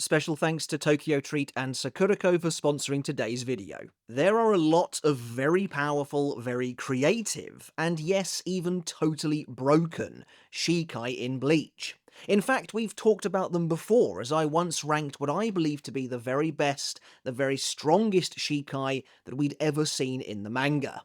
Special thanks to Tokyo Treat and Sakurako for sponsoring today's video. There are a lot of very powerful, very creative, and yes, even totally broken Shikai in Bleach. In fact, we've talked about them before, as I once ranked what I believe to be the very best, the very strongest Shikai that we'd ever seen in the manga.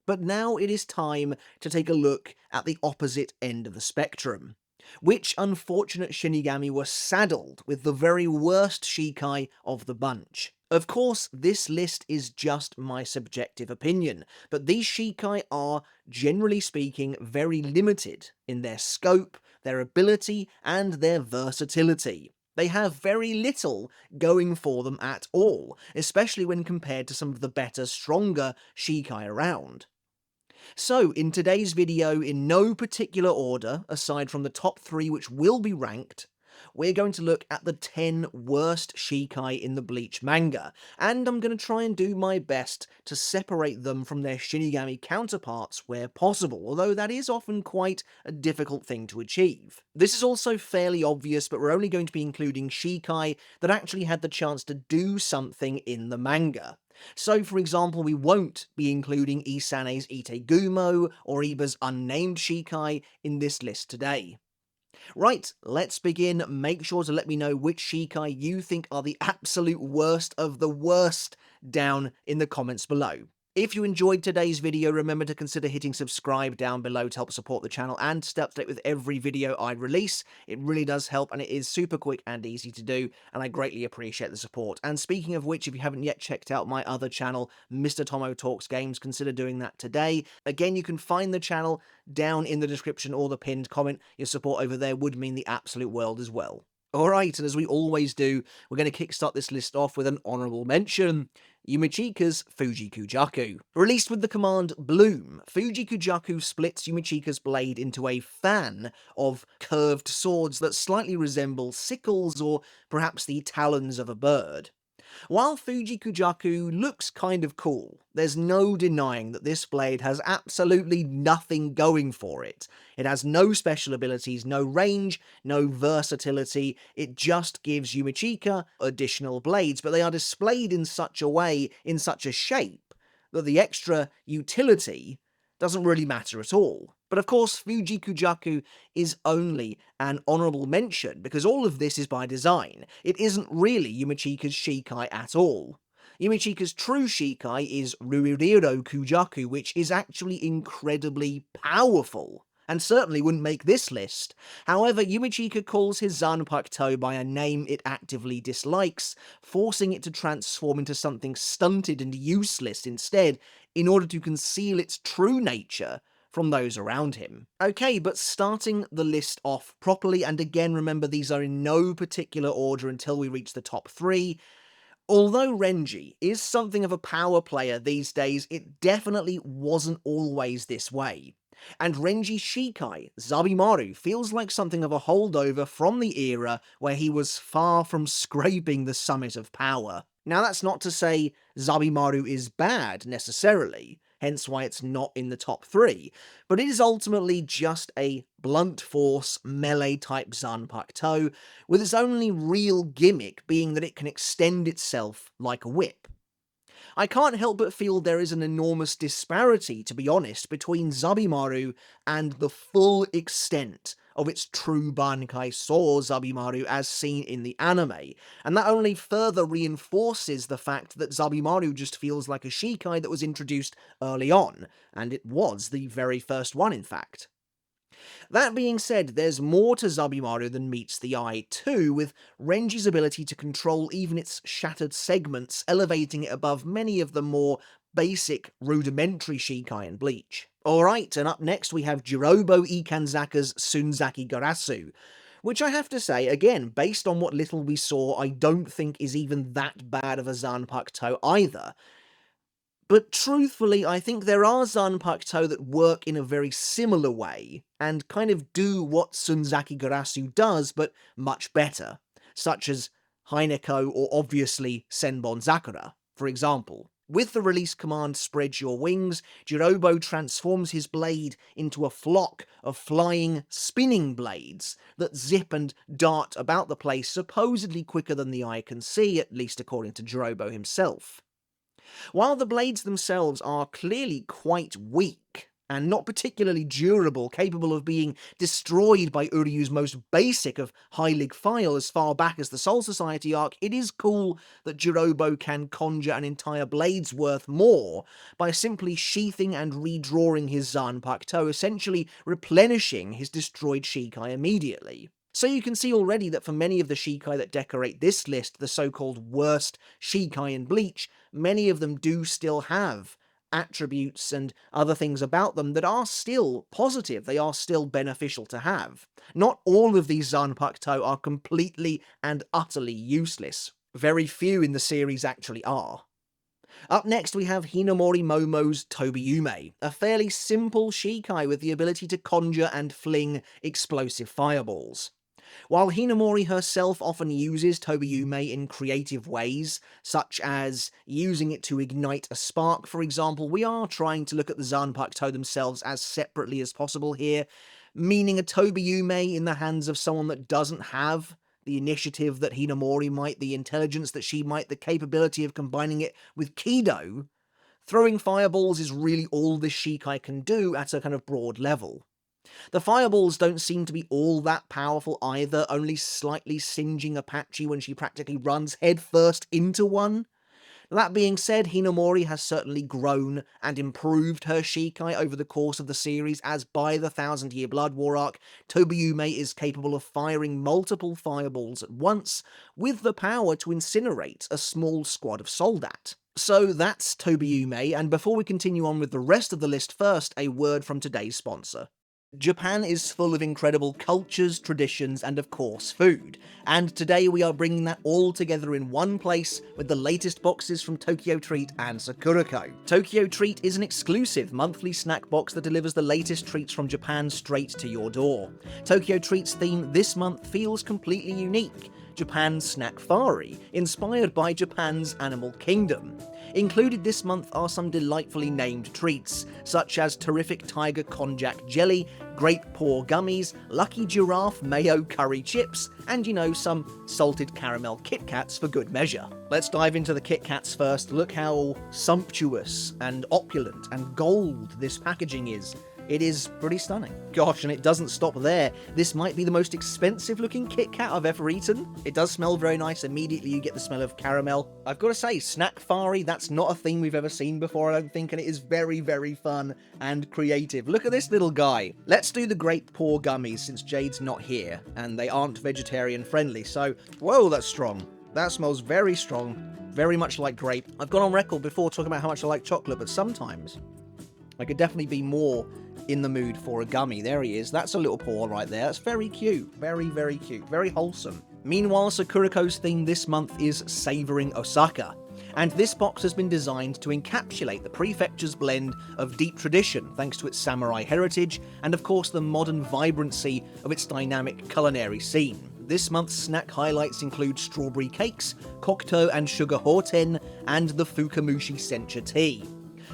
But now it is time to take a look at the opposite end of the spectrum. Which unfortunate Shinigami were saddled with the very worst Shikai of the bunch? Of course, this list is just my subjective opinion, but these Shikai are, generally speaking, very limited in their scope, their ability, and their versatility. They have very little going for them at all, especially when compared to some of the better, stronger Shikai around. So, in today's video, in no particular order, aside from the top 3 which will be ranked, we're going to look at the 10 worst Shikai in the Bleach manga, and I'm going to try and do my best to separate them from their Shinigami counterparts where possible, although that is often quite a difficult thing to achieve. This is also fairly obvious, but we're only going to be including Shikai that actually had the chance to do something in the manga. So, for example, we won't be including Isane's Itegumo or Iba's unnamed Shikai in this list today. Right, let's begin. Make sure to let me know which Shikai you think are the absolute worst of the worst down in the comments below. If you enjoyed today's video, remember to consider hitting subscribe down below to help support the channel and stay up to date with every video I release. It really does help, and it is super quick and easy to do, and I greatly appreciate the support. And speaking of which, if you haven't yet checked out my other channel, Mr. Tomo Talks Games, consider doing that today. Again, you can find the channel down in the description or the pinned comment. Your support over there would mean the absolute world as well. Alright, and as we always do, we're going to kickstart this list off with an honourable mention. Yumichika's Fujikujaku. Released with the command Bloom, Fujikujaku splits Yumichika's blade into a fan of curved swords that slightly resemble sickles or perhaps the talons of a bird. While Fujikujaku looks kind of cool, there's no denying that this blade has absolutely nothing going for it. It has no special abilities, no range, no versatility, it just gives Yumichika additional blades, but they are displayed in such a way, in such a shape, that the extra utility doesn't really matter at all. But of course, Fujikujaku is only an honourable mention, because all of this is by design. It isn't really Yumichika's Shikai at all. Yumichika's true Shikai is Ruiriro Kujaku, which is actually incredibly powerful, and certainly wouldn't make this list. However, Yumichika calls his Zanpakuto by a name it actively dislikes, forcing it to transform into something stunted and useless instead, in order to conceal its true nature from those around him. Okay, but starting the list off properly, and again remember these are in no particular order until we reach the top 3, although Renji is something of a power player these days, it definitely wasn't always this way. And Renji's Shikai, Zabimaru, feels like something of a holdover from the era where he was far from scraping the summit of power. Now that's not to say Zabimaru is bad, necessarily, hence why it's not in the top 3, but it is ultimately just a blunt force, melee-type Zanpakuto, with its only real gimmick being that it can extend itself like a whip. I can't help but feel there is an enormous disparity, to be honest, between Zabimaru and the full extent of its true bankai sword Zabimaru as seen in the anime, and that only further reinforces the fact that Zabimaru just feels like a Shikai that was introduced early on, and it was the very first one in fact. That being said, there's more to Zabimaru than meets the eye too, with Renji's ability to control even its shattered segments, elevating it above many of the more basic, rudimentary Shikai in Bleach. Alright, and up next we have Jirobo Ikanzaka's Sunzaki Garasu, which I have to say, again, based on what little we saw, I don't think is even that bad of a Zanpakuto either. But truthfully, I think there are Zanpakuto that work in a very similar way, and kind of do what Sunzaki Garasu does, but much better, such as Heineko or obviously Senbon Zakura, for example. With the release command "Spread Your Wings," Jirobo transforms his blade into a flock of flying, spinning blades that zip and dart about the place supposedly quicker than the eye can see, at least according to Jirobo himself. While the blades themselves are clearly quite weak, and not particularly durable, capable of being destroyed by Uryu's most basic of Heilig File as far back as the Soul Society arc, it is cool that Jirobo can conjure an entire blade's worth more by simply sheathing and redrawing his Zanpakuto, essentially replenishing his destroyed Shikai immediately. So you can see already that for many of the Shikai that decorate this list, the so-called worst Shikai in Bleach, many of them do still have attributes and other things about them that are still positive, they are still beneficial to have. Not all of these Zanpakuto are completely and utterly useless. Very few in the series actually are. Up next we have Hinamori Momo's Tobiyume, a fairly simple Shikai with the ability to conjure and fling explosive fireballs. While Hinamori herself often uses Tobiyume in creative ways, such as using it to ignite a spark for example, we are trying to look at the Zanpakuto themselves as separately as possible here, meaning a Tobiyume in the hands of someone that doesn't have the initiative that Hinamori might, the intelligence that she might, the capability of combining it with Kido. Throwing fireballs is really all this Shikai can do at a kind of broad level. The fireballs don't seem to be all that powerful either, only slightly singeing Apache when she practically runs headfirst into one. That being said, Hinamori has certainly grown and improved her Shikai over the course of the series, as by the 1000-Year Blood War arc, Tobiyume is capable of firing multiple fireballs at once, with the power to incinerate a small squad of soldat. So that's Tobiyume, and before we continue on with the rest of the list first, a word from today's sponsor. Japan is full of incredible cultures, traditions, and of course food, and today we are bringing that all together in one place with the latest boxes from Tokyo Treat and Sakurako. Tokyo Treat is an exclusive monthly snack box that delivers the latest treats from Japan straight to your door. Tokyo Treat's theme this month feels completely unique. Japan's Snackfari, inspired by Japan's animal kingdom. Included this month are some delightfully named treats, such as terrific tiger konjac jelly, great paw gummies, lucky giraffe mayo curry chips, and some salted caramel Kit Kats for good measure. Let's dive into the Kit Kats first. Look how sumptuous and opulent and gold this packaging is. It is pretty stunning. Gosh, and it doesn't stop there. This might be the most expensive looking Kit Kat I've ever eaten. It does smell very nice. Immediately you get the smell of caramel. I've got to say, Snackfari, that's not a thing we've ever seen before, I don't think, and it is very, very fun and creative. Look at this little guy. Let's do the grape paw gummies since Jade's not here, and they aren't vegetarian friendly, so, whoa, that's strong. That smells very strong, very much like grape. I've gone on record before talking about how much I like chocolate, but sometimes I could definitely be more in the mood for a gummy. There he is. That's a little paw right there. That's very cute. Very, very cute. Very wholesome. Meanwhile, Sakurako's theme this month is Savouring Osaka. And this box has been designed to encapsulate the prefecture's blend of deep tradition, thanks to its samurai heritage, and of course the modern vibrancy of its dynamic culinary scene. This month's snack highlights include strawberry cakes, kokuto and sugar horten, and the Fukamushi Sencha tea.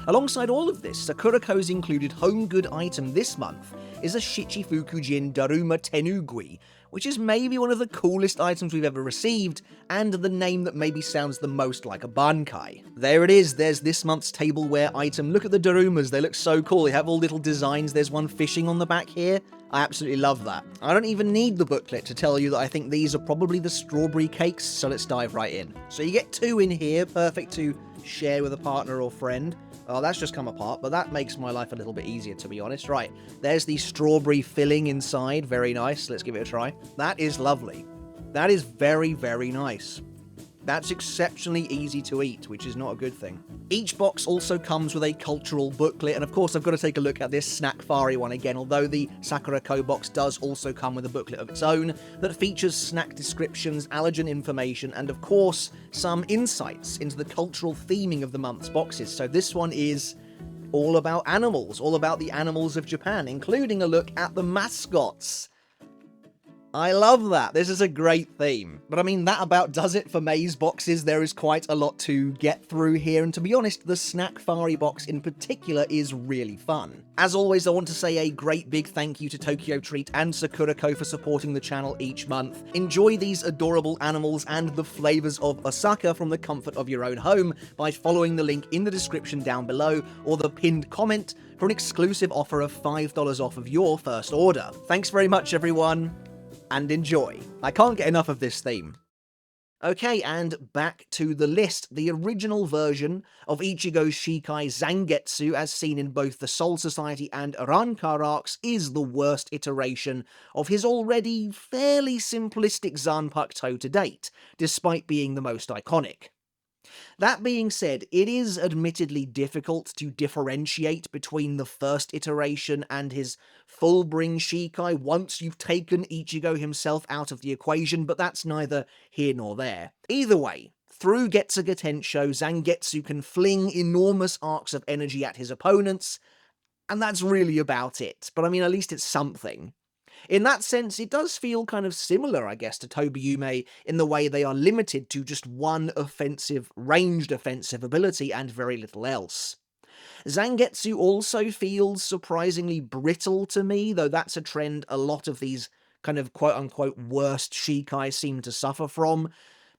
Alongside all of this, Sakurako's included home good item this month is a Shichifukujin Daruma Tenugui, which is maybe one of the coolest items we've ever received, and the name that maybe sounds the most like a bankai. There it is, there's this month's tableware item. Look at the Darumas, they look so cool, they have all little designs, there's one fishing on the back here. I absolutely love that. I don't even need the booklet to tell you that I think these are probably the strawberry cakes, so let's dive right in. So you get two in here, perfect to share with a partner or friend. Oh, that's just come apart, but that makes my life a little bit easier, to be honest. Right, there's the strawberry filling inside. Very nice. Let's give it a try. That is lovely. That is very, very nice. That's exceptionally easy to eat, which is not a good thing. Each box also comes with a cultural booklet, and of course I've got to take a look at this Snackfari one again, although the Sakurako box does also come with a booklet of its own that features snack descriptions, allergen information, and of course some insights into the cultural theming of the month's boxes. So this one is all about animals, all about the animals of Japan, including a look at the mascots. I love that. This is a great theme. But I mean, that about does it for maze boxes. There is quite a lot to get through here, and to be honest, the Snack Fari box in particular is really fun. As always, I want to say a great big thank you to Tokyo Treat and Sakurako for supporting the channel each month. Enjoy these adorable animals and the flavors of Osaka from the comfort of your own home by following the link in the description down below or the pinned comment for an exclusive offer of $5 off of your first order. Thanks very much, everyone, and enjoy. I can't get enough of this theme. Okay, and back to the list. The original version of Ichigo's Shikai Zangetsu, as seen in both the Soul Society and Rankar arcs, is the worst iteration of his already fairly simplistic Zanpakuto to date, despite being the most iconic. That being said, it is admittedly difficult to differentiate between the first iteration and his full-bring Shikai once you've taken Ichigo himself out of the equation, but that's neither here nor there. Either way, through Getsuga Tensho, Zangetsu can fling enormous arcs of energy at his opponents, and that's really about it. But I mean, at least it's something. In that sense, it does feel kind of similar, I guess, to Tobiyume in the way they are limited to just one offensive, ranged offensive ability and very little else. Zangetsu also feels surprisingly brittle to me, though that's a trend a lot of these kind of quote-unquote worst Shikai seem to suffer from.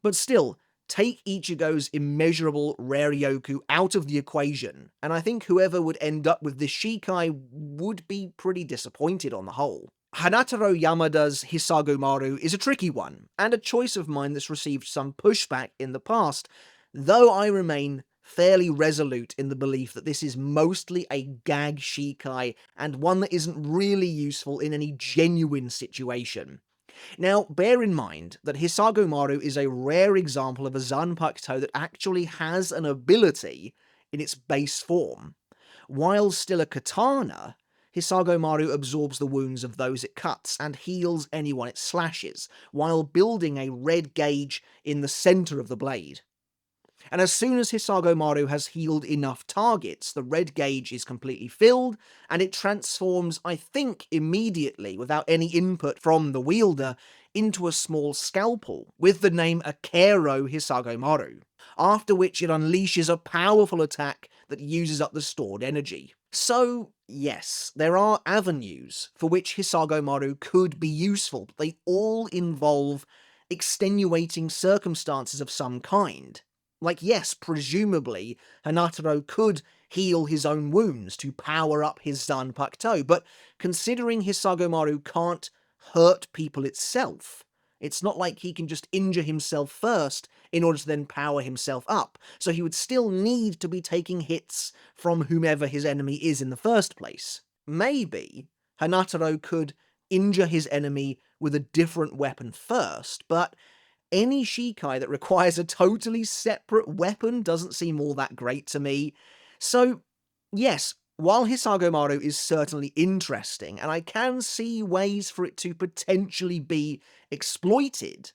But still, take Ichigo's immeasurable Raryoku out of the equation, and I think whoever would end up with this Shikai would be pretty disappointed on the whole. Hanataro Yamada's Hisagomaru is a tricky one, and a choice of mine that's received some pushback in the past, though I remain fairly resolute in the belief that this is mostly a gag Shikai, and one that isn't really useful in any genuine situation. Now, bear in mind that Hisagomaru is a rare example of a Zanpakuto that actually has an ability in its base form. While still a katana, Hisagomaru absorbs the wounds of those it cuts and heals anyone it slashes, while building a red gauge in the center of the blade. And as soon as Hisagomaru has healed enough targets, the red gauge is completely filled, and it transforms, I think, immediately, without any input from the wielder, into a small scalpel, with the name Akero Hisagomaru, after which it unleashes a powerful attack that uses up the stored energy. So, yes, there are avenues for which Hisagomaru could be useful, but they all involve extenuating circumstances of some kind. Like, yes, presumably, Hanataro could heal his own wounds to power up his Zanpakuto, but considering Hisagomaru can't hurt people itself, it's not like he can just injure himself first in order to then power himself up, so he would still need to be taking hits from whomever his enemy is in the first place. Maybe Hanataro could injure his enemy with a different weapon first, but any Shikai that requires a totally separate weapon doesn't seem all that great to me. So, yes, while Hisagomaru is certainly interesting, and I can see ways for it to potentially be exploited,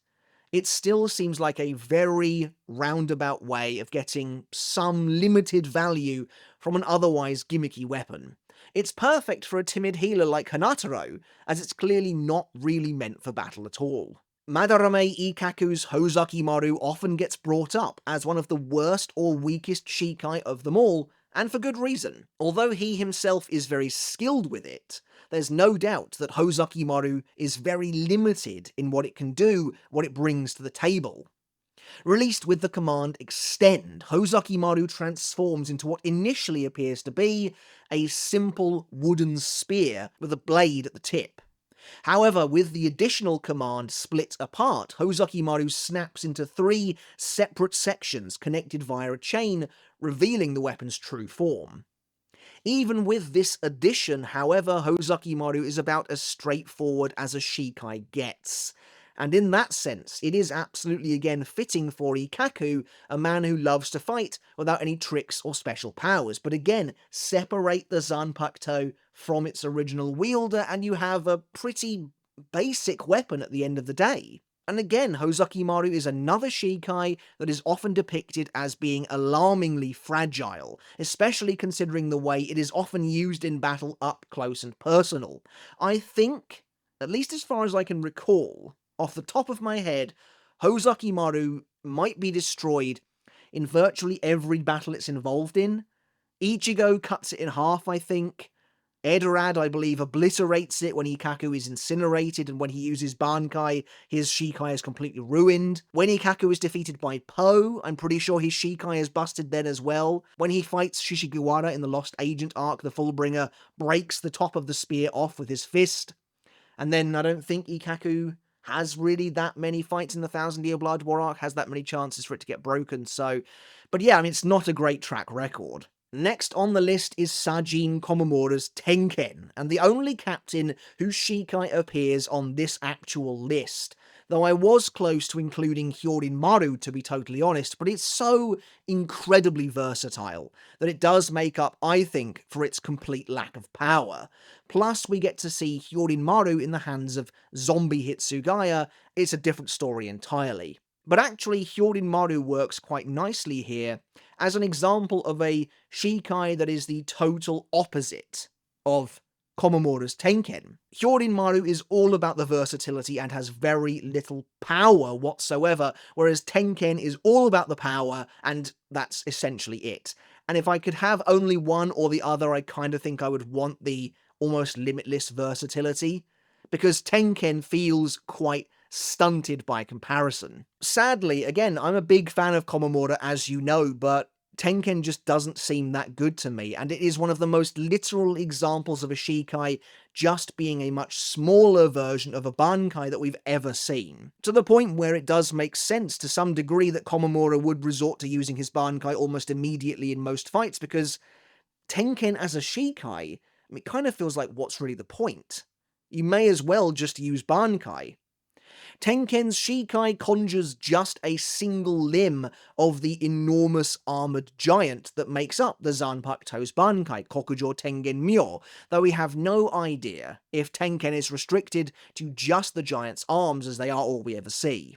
it still seems like a very roundabout way of getting some limited value from an otherwise gimmicky weapon. It's perfect for a timid healer like Hanataro, as it's clearly not really meant for battle at all. Madarame Ikaku's Hozakimaru often gets brought up as one of the worst or weakest Shikai of them all, and for good reason. Although he himself is very skilled with it, there's no doubt that Hozakimaru is very limited in what it can do, what it brings to the table. Released with the command Extend, Hozakimaru transforms into what initially appears to be a simple wooden spear with a blade at the tip. However, with the additional command Split Apart, Hozakimaru snaps into 3 separate sections connected via a chain, revealing the weapon's true form. Even with this addition, however, Hozakimaru is about as straightforward as a Shikai gets. And in that sense, it is absolutely again fitting for Ikaku, a man who loves to fight without any tricks or special powers. But again, separate the Zanpakuto from its original wielder and you have a pretty basic weapon at the end of the day. And again, Hozakimaru is another Shikai that is often depicted as being alarmingly fragile, especially considering the way it is often used in battle up close and personal. I think At least as far as I can recall, off the top of my head, Hozaki Maru might be destroyed in virtually every battle it's involved in. Ichigo cuts it in half, I think. Edoran, I believe, obliterates it when Ikaku is incinerated, and when he uses bankai, his Shikai is completely ruined. When Ikaku is defeated by Po, I'm pretty sure his Shikai is busted then as well. When he fights Shishigiwara in the Lost Agent arc, the Fullbringer breaks the top of the spear off with his fist. And then I don't think Ikaku has really that many fights in the Thousand Year Blood War arc, has that many chances for it to get broken, so... But yeah, I mean, it's not a great track record. Next on the list is Sajin Komamura's Tenken, and the only captain whose Shikai appears on this actual list. Though I was close to including Hyorin Maru, to be totally honest, but it's so incredibly versatile that it does make up, I think, for its complete lack of power. Plus, we get to see Hyorin Maru in the hands of zombie Hitsugaya. It's a different story entirely. But actually, Hyorin Maru works quite nicely here as an example of a Shikai that is the total opposite of Komamura's Tenken. Hyorin Maru is all about the versatility and has very little power whatsoever, whereas Tenken is all about the power, and that's essentially it. And if I could have only one or the other, I kind of think I would want the almost limitless versatility, because Tenken feels quite stunted by comparison. Sadly, again, I'm a big fan of Komamura, as you know, but Tenken just doesn't seem that good to me, and it is one of the most literal examples of a Shikai just being a much smaller version of a bankai that we've ever seen. To the point where it does make sense to some degree that Komamura would resort to using his bankai almost immediately in most fights, because Tenken as a Shikai, it kind of feels like, what's really the point? You may as well just use bankai. Tenken's Shikai conjures just a single limb of the enormous armoured giant that makes up the Zanpakuto's Bankai, Kokujo Tengen Myo, though we have no idea if Tenken is restricted to just the giant's arms, as they are all we ever see.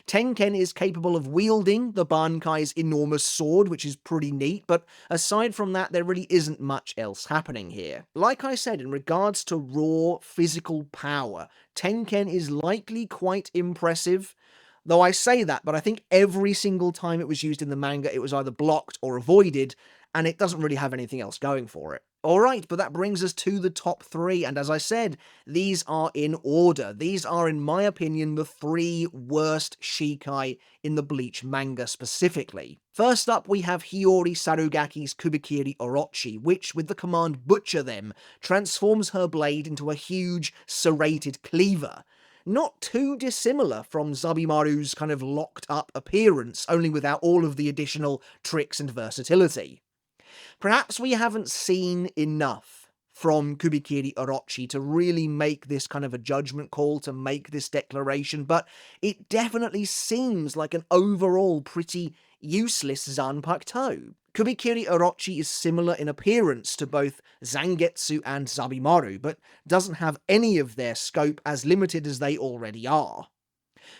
Tenken is capable of wielding the Bankai's enormous sword, which is pretty neat, but aside from that, there really isn't much else happening here. Like I said, in regards to raw physical power, Tenken is likely quite impressive. Though I say that, but I think every single time it was used in the manga, it was either blocked or avoided, and it doesn't really have anything else going for it. Alright, but that brings us to the top 3, and as I said, these are in order. These are, in my opinion, the 3 worst Shikai in the Bleach manga specifically. First up, we have Hiyori Sarugaki's Kubikiri Orochi, which, with the command Butcher Them, transforms her blade into a huge, serrated cleaver. Not too dissimilar from Zabimaru's kind of locked-up appearance, only without all of the additional tricks and versatility. Perhaps we haven't seen enough from Kubikiri Orochi to really make this kind of a judgment call, to make this declaration, but it definitely seems like an overall pretty useless Zanpakuto. Kubikiri Orochi is similar in appearance to both Zangetsu and Zabimaru, but doesn't have any of their scope, as limited as they already are.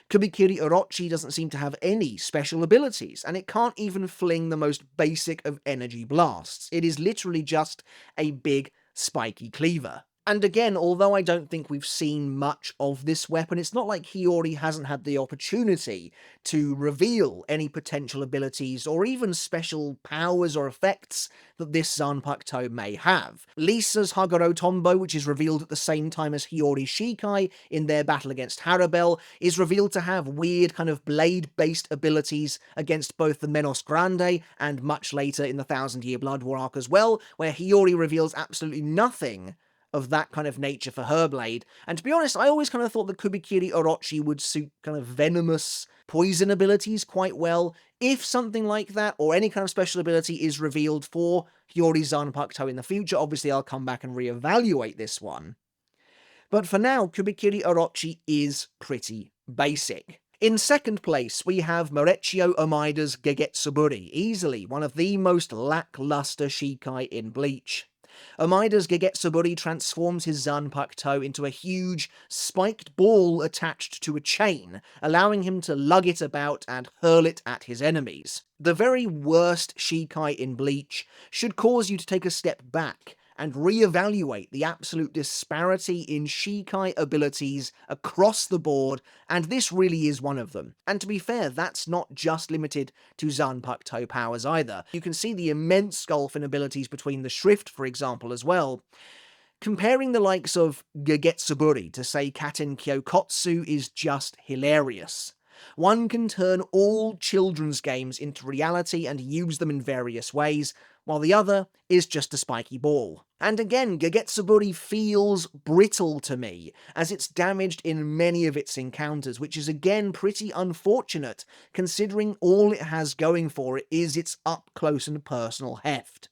Kubikiri Orochi doesn't seem to have any special abilities, and it can't even fling the most basic of energy blasts. It is literally just a big, spiky cleaver. And again, although I don't think we've seen much of this weapon, it's not like Hiyori hasn't had the opportunity to reveal any potential abilities or even special powers or effects that this Zanpakuto may have. Lisa's Haguro Tombo, which is revealed at the same time as Hiyori's Shikai in their battle against Harabel, is revealed to have weird kind of blade-based abilities against both the Menos Grande and much later in the Thousand Year Blood War arc as well, where Hiyori reveals absolutely nothing of that kind of nature for her blade. And to be honest, I always kind of thought that Kubikiri Orochi would suit kind of venomous poison abilities quite well. If something like that, or any kind of special ability, is revealed for Hiyori Zanpakuto in the future, obviously I'll come back and reevaluate this one. But for now, Kubikiri Orochi is pretty basic. In second place, we have Morechio Omaida's Gegetsuburi, easily one of the most lackluster Shikai in Bleach. Omaida's Gegetsuburi transforms his Zanpakuto into a huge, spiked ball attached to a chain, allowing him to lug it about and hurl it at his enemies. The very worst Shikai in Bleach should cause you to take a step back and reevaluate the absolute disparity in Shikai abilities across the board, and this really is one of them. And to be fair, that's not just limited to Zanpakuto powers either. You can see the immense gulf in abilities between the Shrift, for example, as well. Comparing the likes of Gegetsuburi to, say, Katen Kyokotsu is just hilarious. One can turn all children's games into reality and use them in various ways, while the other is just a spiky ball. And again, Gegetsuburi feels brittle to me, as it's damaged in many of its encounters, which is again pretty unfortunate, considering all it has going for it is its up-close and personal heft.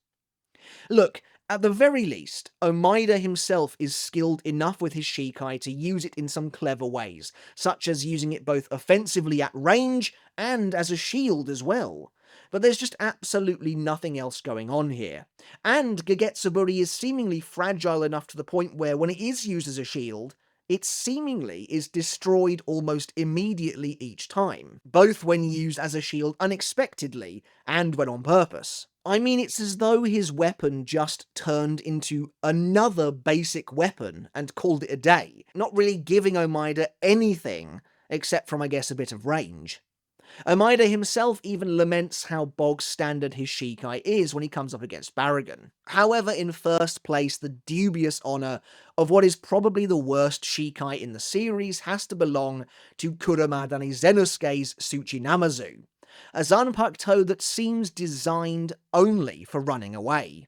Look, at the very least, Omaida himself is skilled enough with his Shikai to use it in some clever ways, such as using it both offensively at range and as a shield as well. But there's just absolutely nothing else going on here. And Gegetsuburi is seemingly fragile enough to the point where when it is used as a shield, it seemingly is destroyed almost immediately each time, both when used as a shield unexpectedly and when on purpose. I mean, it's as though his weapon just turned into another basic weapon and called it a day, not really giving Omaida anything except from, I guess, a bit of range. Omaida himself even laments how bog standard his Shikai is when he comes up against Baragon. However, in first place, the dubious honour of what is probably the worst Shikai in the series has to belong to Kuromadani Zenosuke's Tsuchinamazu, a Zanpakuto that seems designed only for running away.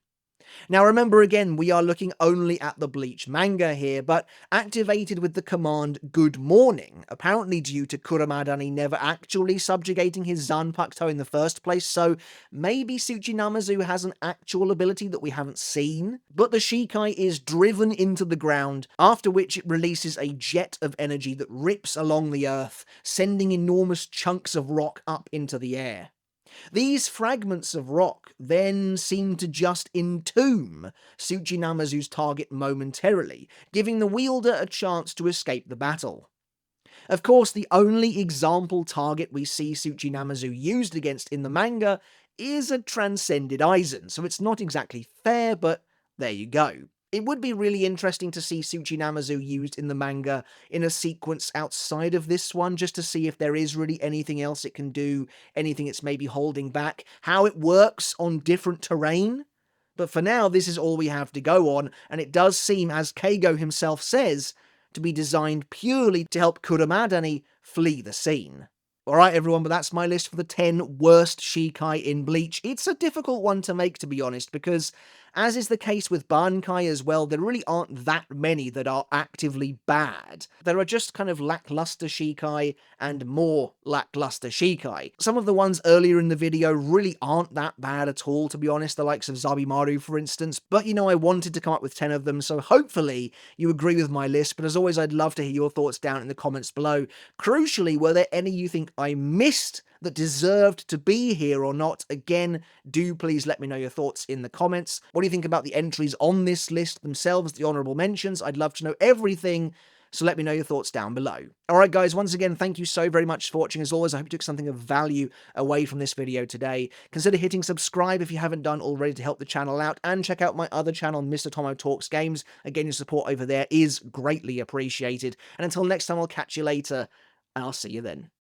Now remember again, we are looking only at the Bleach manga here, but activated with the command Good Morning, apparently due to Kuromadani never actually subjugating his Zanpakuto in the first place, so maybe Tsuchinamazu has an actual ability that we haven't seen. But the Shikai is driven into the ground, after which it releases a jet of energy that rips along the earth, sending enormous chunks of rock up into the air. These fragments of rock then seem to just entomb Tsuchinamazu's target momentarily, giving the wielder a chance to escape the battle. Of course, the only example target we see Tsuchinamazu used against in the manga is a transcended aizen, so it's not exactly fair, but there you go. It would be really interesting to see Tsuchinamazu used in the manga in a sequence outside of this one, just to see if there is really anything else it can do, anything it's maybe holding back, how it works on different terrain. But for now, this is all we have to go on, and it does seem, as Keigo himself says, to be designed purely to help Kuromadani flee the scene. Alright everyone, but that's my list for the 10 worst Shikai in Bleach. It's a difficult one to make, to be honest, because as is the case with bankai as well, there really aren't that many that are actively bad. There are just kind of lackluster Shikai and more lackluster Shikai. Some of the ones earlier in the video really aren't that bad at all, to be honest, the likes of Zabimaru, for instance, but you know, I wanted to come up with 10 of them, so hopefully you agree with my list, but as always, I'd love to hear your thoughts down in the comments below. Crucially, were there any you think I missed that deserved to be here or not? Again, do please let me know your thoughts in the comments. What do you think about the entries on this list themselves, the honourable mentions? I'd love to know everything, so let me know your thoughts down below. Alright guys, once again, thank you so very much for watching. As always, I hope you took something of value away from this video today. Consider hitting subscribe if you haven't done already to help the channel out, and check out my other channel, Mr. Tomo Talks Games. Again, your support over there is greatly appreciated. And until next time, I'll catch you later, and I'll see you then.